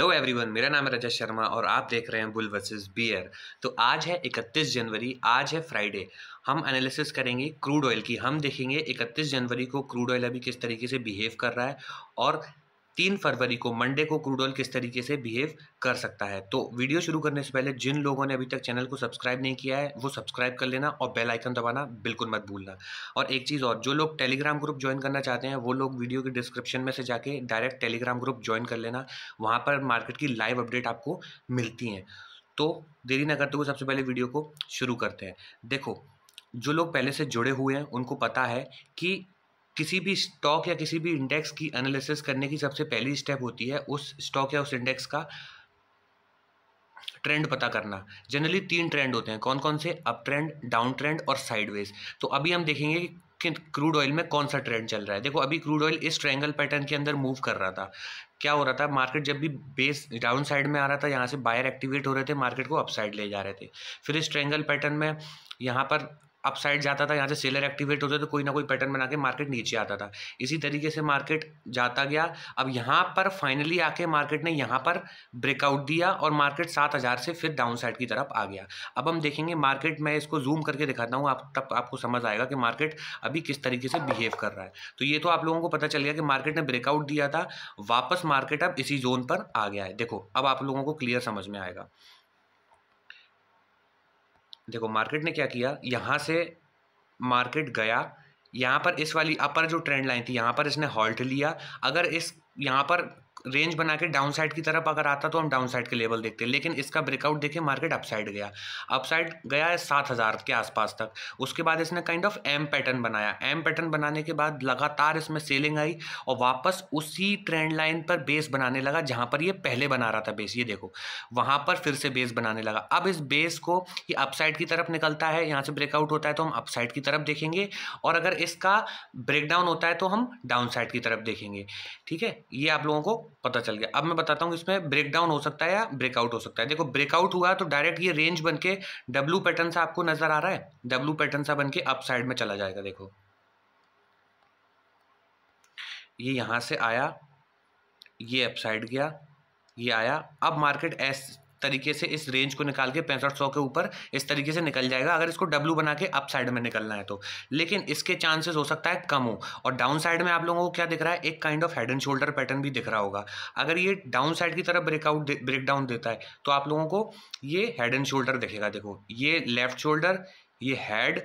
Hello everyone, मेरा नाम है रजत शर्मा और आप देख रहे हैं बुल वर्सेस बियर। तो आज है 31 जनवरी, आज है फ्राइडे। हम एनालिसिस करेंगे क्रूड ऑयल की। हम देखेंगे 31 जनवरी को क्रूड ऑयल अभी किस तरीके से बिहेव कर रहा है और 3 फरवरी को मंडे को क्रूड ऑयल किस तरीके से बिहेव कर सकता है। तो वीडियो शुरू करने से पहले जिन लोगों ने अभी तक चैनल को सब्सक्राइब नहीं किया है वो सब्सक्राइब कर लेना और बेल आइकन दबाना बिल्कुल मत भूलना। और एक चीज़ और, जो लोग टेलीग्राम ग्रुप ज्वाइन करना चाहते हैं वो लोग वीडियो की डिस्क्रिप्शन में से जाके डायरेक्ट टेलीग्राम ग्रुप ज्वाइन कर लेना। वहाँ पर मार्केट की लाइव अपडेट आपको मिलती हैं। तो देरी ना करते हुए सबसे पहले वीडियो को शुरू करते हैं। देखो, जो लोग पहले से जुड़े हुए हैं उनको पता है कि किसी भी स्टॉक या किसी भी इंडेक्स की एनालिसिस करने की सबसे पहली स्टेप होती है उस स्टॉक या उस इंडेक्स का ट्रेंड पता करना। जनरली 3 ट्रेंड होते हैं। कौन कौन से? अप ट्रेंड, डाउन ट्रेंड और साइडवेज। तो अभी हम देखेंगे कि क्रूड ऑयल में कौन सा ट्रेंड चल रहा है। देखो, अभी क्रूड ऑयल इस ट्रायंगल पैटर्न के अंदर मूव कर रहा था। क्या हो रहा था? मार्केट जब भी बेस डाउन साइड में आ रहा था, यहाँ से बायर एक्टिवेट हो रहे थे, मार्केट को अप साइड ले जा रहे थे। फिर इस ट्रायंगल पैटर्न में यहाँ पर अप साइड जाता था, यहाँ से सेलर एक्टिवेट होते तो कोई ना कोई पैटर्न बना के मार्केट नीचे आता था। इसी तरीके से मार्केट जाता गया। अब यहाँ पर फाइनली आके मार्केट ने यहाँ पर ब्रेकआउट दिया और मार्केट 7000 से फिर डाउन साइड की तरफ आ गया। अब हम देखेंगे मार्केट, मैं इसको जूम करके दिखाता हूँ, तब आपको समझ आएगा कि मार्केट अभी किस तरीके से बिहेव कर रहा है। तो ये तो आप लोगों को पता चल गया कि मार्केट ने ब्रेकआउट दिया था, वापस मार्केट अब इसी जोन पर आ गया है। देखो, अब आप लोगों को क्लियर समझ में आएगा। देखो, मार्केट ने क्या किया, यहाँ से मार्केट गया, यहाँ पर इस वाली अपर जो ट्रेंड लाइन थी यहाँ पर इसने हॉल्ट लिया। अगर इस यहाँ पर रेंज बना के डाउन साइड की तरफ अगर आता तो हम डाउन साइड के लेवल देखते हैं, लेकिन इसका ब्रेकआउट देखे मार्केट अपसाइड गया। अपसाइड गया है 7000 के आसपास तक। उसके बाद इसने काइंड ऑफ एम पैटर्न बनाया। एम पैटर्न बनाने के बाद लगातार इसमें सेलिंग आई और वापस उसी ट्रेंड लाइन पर बेस बनाने लगा जहाँ पर ये पहले बना रहा था बेस। ये देखो, वहाँ पर फिर से बेस बनाने लगा। अब इस बेस को ये अपसाइड की तरफ निकलता है, यहाँ से ब्रेकआउट होता है तो हम अपसाइड की तरफ देखेंगे, और अगर इसका ब्रेकडाउन होता है तो हम डाउन साइड की तरफ देखेंगे। ठीक है, ये आप लोगों को पता चल गया। अब मैं बताता हूँ इसमें ब्रेकडाउन हो सकता है या ब्रेकआउट हो सकता है। देखो, ब्रेकआउट हुआ तो डायरेक्ट ये रेंज बन के डब्ल्यू पैटर्न सा आपको नजर आ रहा है, डब्ल्यू पैटर्न सा बन के अप साइड में चला जाएगा। देखो, ये यहां से आया, ये अप साइड गया, ये आया। अब मार्केट इस तरीके से इस रेंज को निकाल के 6500 के ऊपर इस तरीके से निकल जाएगा, अगर इसको डब्ल्यू बना के अप साइड में निकलना है तो। लेकिन इसके चांसेस हो सकता है कम हो। और डाउन साइड में आप लोगों को क्या दिख रहा है? एक kind of head and shoulder pattern भी दिख रहा होगा। अगर ये डाउन साइड की तरफ ब्रेकडाउन देता है तो आप लोगों को ये हेड एंड शोल्डर दिखेगा। देखो, ये लेफ्ट शोल्डर, ये हेड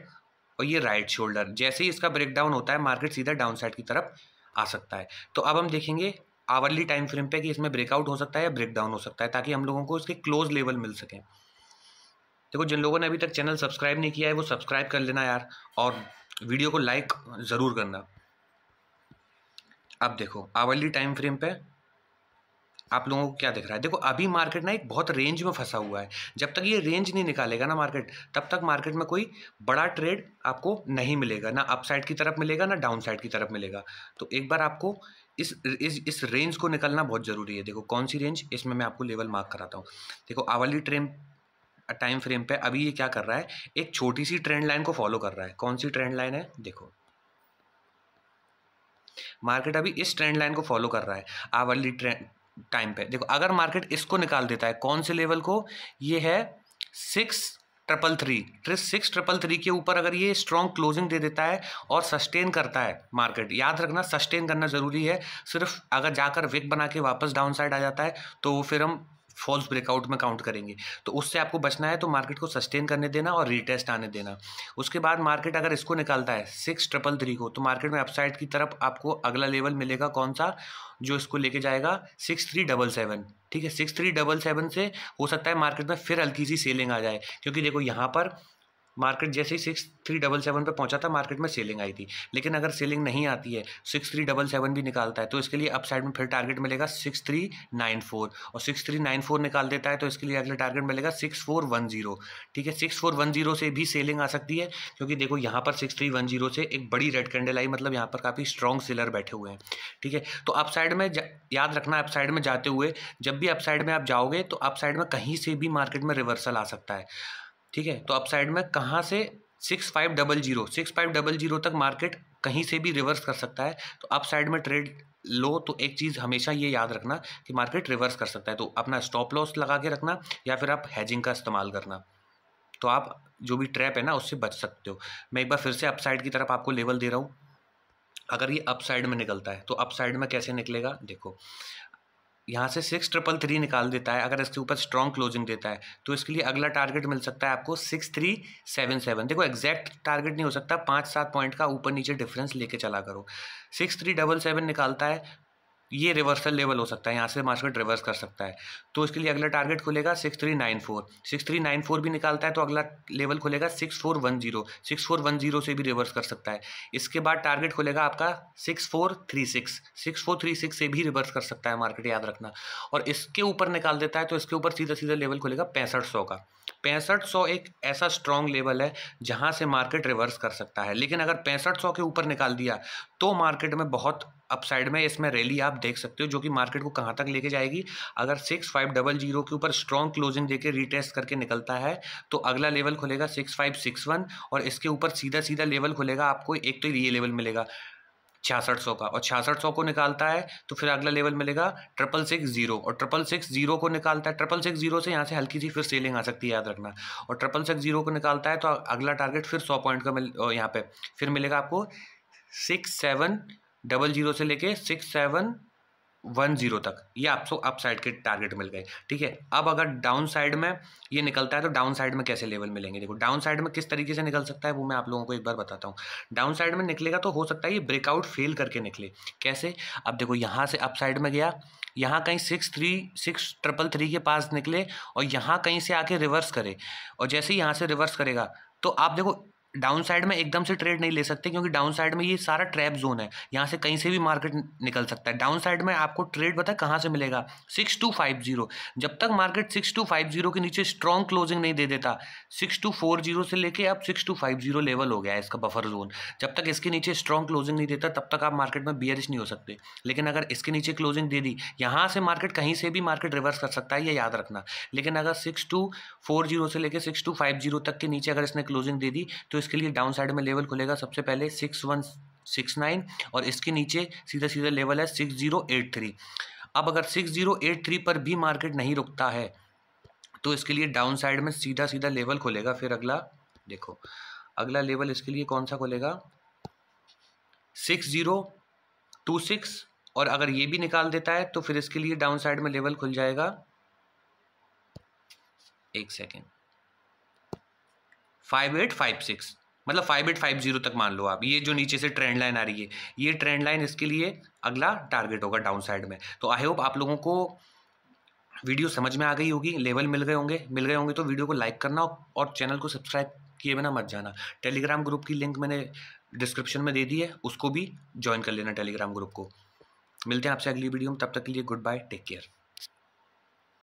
और ये राइट शोल्डर। जैसे ही इसका ब्रेकडाउन होता है मार्केट सीधा डाउन साइड की तरफ आ सकता है। तो अब हम देखेंगे आवरली टाइम फ्रेम पे कि इसमें ब्रेकआउट हो सकता है या ब्रेकडाउन हो सकता है, ताकि हम लोगों को इसके क्लोज लेवल मिल सके। देखो, जिन लोगों ने अभी तक चैनल सब्सक्राइब नहीं किया है वो सब्सक्राइब कर लेना यार, और वीडियो को लाइक ज़रूर करना। अब देखो, आवरली टाइम फ्रेम पे आप लोगों को क्या दिख रहा है? देखो, अभी मार्केट ना एक बहुत रेंज में फंसा हुआ है। जब तक ये रेंज नहीं निकालेगा ना मार्केट, तब तक मार्केट में कोई बड़ा ट्रेड आपको नहीं मिलेगा, ना अप साइड की तरफ मिलेगा ना डाउन साइड की तरफ मिलेगा। तो एक बार आपको इस रेंज को निकलना बहुत ज़रूरी है। देखो, कौन सी रेंज, इसमें मैं आपको लेवल मार्क कराता हूँ। देखो, आवरली टाइम फ्रेम पे अभी ये क्या कर रहा है? एक छोटी सी ट्रेंड लाइन को फॉलो कर रहा है। कौन सी ट्रेंड लाइन है? देखो, मार्केट अभी इस ट्रेंड लाइन को फॉलो कर रहा है आवरली टाइम पे। देखो, अगर मार्केट इसको निकाल देता है, कौन से लेवल को? ये है 6,333 के ऊपर अगर ये स्ट्रॉन्ग क्लोजिंग दे देता है और सस्टेन करता है मार्केट, याद रखना सस्टेन करना ज़रूरी है। सिर्फ अगर जाकर विक बना के वापस डाउन साइड आ जाता है तो फिर हम फॉल्स ब्रेकआउट में काउंट करेंगे। तो उससे आपको बचना है, तो मार्केट को सस्टेन करने देना और रीटेस्ट आने देना। उसके बाद मार्केट अगर इसको निकालता है 6,333 को, तो मार्केट में अपसाइड की तरफ आपको अगला लेवल मिलेगा कौन सा, जो इसको लेके जाएगा 6,377। ठीक है, 6,377 से हो सकता है मार्केट में फिर हल्की सी सेलिंग आ जाए, क्योंकि देखो यहाँ पर मार्केट जैसे ही 6,377 पे पहुंचा था मार्केट में सेलिंग आई थी। लेकिन अगर सेलिंग नहीं आती है, 6,377 भी निकालता है, तो इसके लिए अपसाइड में फिर टारगेट मिलेगा 6,394, और 6,394 निकाल देता है तो इसके लिए अगला टारगेट मिलेगा 6,410। ठीक है, 6,410 से भी सेलिंग आ सकती है, क्योंकि देखो यहाँ पर 6,310 से एक बड़ी रेड कैंडल आई, मतलब यहाँ पर काफ़ी स्ट्रॉन्ग सेलर बैठे हुए हैं। ठीक है, तो अपसाइड में याद रखना, अपसाइड में जाते हुए जब भी अपसाइड में आप जाओगे तो अपसाइड में कहीं से भी मार्केट में रिवर्सल आ सकता है। ठीक है, तो अपसाइड में कहाँ से 6,500 तक मार्केट कहीं से भी रिवर्स कर सकता है। तो अपसाइड में ट्रेड लो तो एक चीज़ हमेशा ये याद रखना कि मार्केट रिवर्स कर सकता है, तो अपना स्टॉप लॉस लगा के रखना या फिर आप हैजिंग का इस्तेमाल करना, तो आप जो भी ट्रैप है ना उससे बच सकते हो। मैं एक बार फिर से अपसाइड की तरफ आपको लेवल दे रहा हूँ। अगर ये अपसाइड में निकलता है तो अपसाइड में कैसे निकलेगा, देखो यहाँ से 6333 निकाल देता है, अगर इसके ऊपर स्ट्रॉन्ग क्लोजिंग देता है तो इसके लिए अगला टारगेट मिल सकता है आपको 6377। देखो एग्जैक्ट टारगेट नहीं हो सकता, 5-7 पॉइंट का ऊपर नीचे डिफरेंस लेके चला करो। 6377 निकालता है, ये रिवर्सल लेवल हो सकता है, यहाँ से मार्केट रिवर्स कर सकता है, तो इसके लिए अगला टारगेट खुलेगा 6394। 6394 भी निकालता है तो अगला लेवल खुलेगा 6410। 6410 से भी रिवर्स कर सकता है। इसके बाद टारगेट खुलेगा आपका 6436। 6436 से भी रिवर्स कर सकता है मार्केट, याद रखना। और इसके ऊपर निकाल देता है तो इसके ऊपर सीधा सीधा लेवल खुलेगा 6500 का। 6500 एक ऐसा स्ट्रॉन्ग लेवल है जहाँ से मार्केट रिवर्स कर सकता है, लेकिन अगर 6500 के ऊपर निकाल दिया तो मार्केट में बहुत अपसाइड में इसमें रैली आप देख सकते हो, जो कि मार्केट को कहाँ तक लेके जाएगी। अगर 6500 के ऊपर स्ट्रॉन्ग क्लोजिंग देके रीटेस्ट करके निकलता है तो अगला लेवल खुलेगा 6561 और इसके ऊपर सीधा सीधा लेवल खुलेगा आपको, एक तो ये लेवल मिलेगा 6600 का, और 6600 को निकालता है तो फिर अगला लेवल मिलेगा 6660, और 6660 को निकालता है 6660 से यहाँ से हल्की सी फिर सेलिंग आ सकती है, याद रखना। और 6660 को निकालता है तो अगला टारगेट फिर 100 पॉइंट का यहाँ पे फिर मिलेगा आपको 6700 से लेके 6710 तक, ये आपको अप साइड के टारगेट मिल गए। ठीक है, अब अगर डाउन साइड में ये निकलता है तो डाउन साइड में कैसे लेवल मिलेंगे। देखो डाउन साइड में किस तरीके से निकल सकता है वो मैं आप लोगों को एक बार बताता हूँ। डाउन साइड में निकलेगा तो हो सकता है ये ब्रेकआउट फेल करके निकले। कैसे, अब देखो यहाँ से अप साइड में गया, यहाँ कहीं 6333 के पास निकले और यहाँ कहीं से आके रिवर्स करे, और जैसे ही यहाँ से रिवर्स करेगा तो आप देखो डाउन साइड में एकदम से ट्रेड नहीं ले सकते, क्योंकि डाउन साइड में ये सारा ट्रैप जोन है, यहाँ से कहीं से भी मार्केट निकल सकता है। डाउन साइड में आपको ट्रेड पता है कहाँ से मिलेगा, 6250। जब तक मार्केट 6250 के नीचे स्ट्रॉन्ग क्लोजिंग नहीं दे देता, 6240 से लेके अब 6250 लेवल हो गया है इसका बफर जोन, जब तक इसके नीचे स्ट्रॉन्ग क्लोजिंग नहीं देता तब तक आप मार्केट में बियरिश नहीं हो सकते। लेकिन अगर इसके नीचे क्लोजिंग दे दी, यहाँ से मार्केट कहीं से भी मार्केट रिवर्स कर सकता है, ये याद रखना। लेकिन अगर 6240 से लेके 6250 तक के नीचे अगर इसने क्लोजिंग दे दी तो इसके लिए डाउन साइड में लेवल खुलेगा सबसे पहले 6169, और इसके नीचे सीधा सीधा लेवल है 6083। अब अगर 6083 पर भी मार्केट नहीं रुकता है तो इसके लिए डाउन साइड में सीधा सीधा लेवल खुलेगा, फिर अगला देखो अगला लेवल इसके लिए कौन सा खुलेगा 6026, और अगर ये भी निकाल देता है तो फिर इसके लिए डाउन साइड में लेवल खुल जाएगा, एक सेकेंड, 5856, मतलब 5850 तक मान लो आप। ये जो नीचे से ट्रेंड लाइन आ रही है, ये ट्रेंड लाइन इसके लिए अगला टारगेट होगा डाउन साइड में। तो आई होप आप लोगों को वीडियो समझ में आ गई होगी, लेवल मिल गए होंगे तो वीडियो को लाइक करना और चैनल को सब्सक्राइब किए बिना मत जाना। टेलीग्राम ग्रुप की लिंक मैंने डिस्क्रिप्शन में दे दी है, उसको भी ज्वाइन कर लेना टेलीग्राम ग्रुप को। मिलते हैं आपसे अगली वीडियो में, तब तक के लिए गुड बाय, टेक केयर।